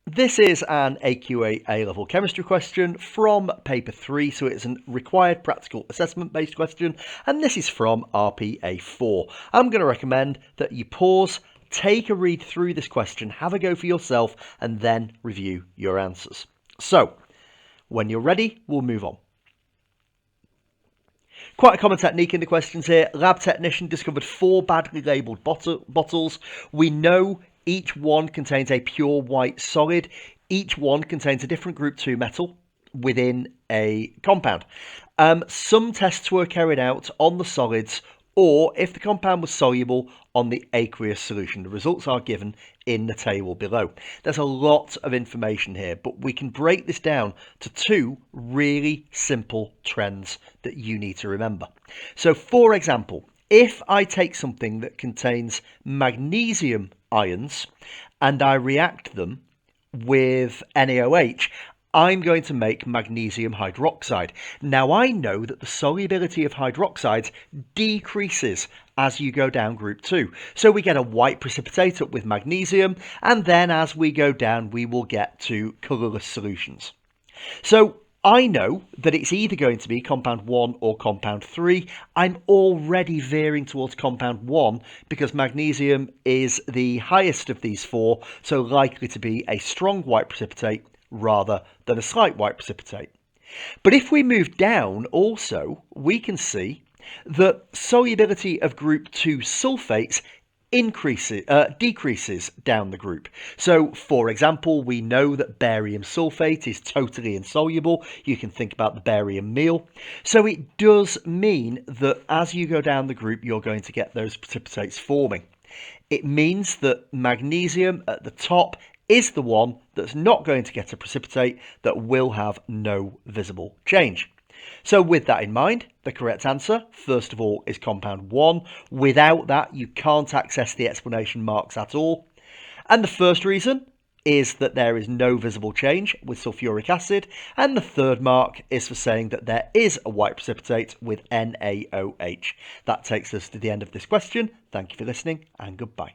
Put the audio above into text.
This is an AQA A-level Chemistry question from paper 3, so it's a required practical assessment based question, and this is from RPA4. I'm going to recommend that you pause, take a read through this question, have a go for yourself, and then review your answers. So, when you're ready, we'll move on. Quite a common technique in the questions here. Lab technician discovered 4 badly labelled bottles. We know each one contains a pure white solid. Each one contains a different group 2 metal within a compound. Some tests were carried out on the solids, or if the compound was soluble, on the aqueous solution. The results are given in the table below. There's a lot of information here, but we can break this down to 2 really simple trends that you need to remember. So, for example, if I take something that contains magnesium ions and I react them with NaOH, I'm going to make magnesium hydroxide. Now I know that the solubility of hydroxides decreases as you go down group 2. So we get a white precipitate up with magnesium, and then as we go down we will get to colourless solutions. So I know that it's either going to be compound 1 or compound 3. I'm already veering towards compound 1 because magnesium is the highest of these 4, so likely to be a strong white precipitate rather than a slight white precipitate. But if we move down also, we can see that solubility of group 2 sulfates decreases down the group. So, for example, we know that barium sulfate is totally insoluble. You can think about the barium meal. So it does mean that as you go down the group, you're going to get those precipitates forming. It means that magnesium at the top is the one that's not going to get a precipitate, that will have no visible change. So with that in mind, the correct answer, first of all, is compound 1. Without that, you can't access the explanation marks at all. And the first reason is that there is no visible change with sulfuric acid. And the third mark is for saying that there is a white precipitate with NaOH. That takes us to the end of this question. Thank you for listening, and goodbye.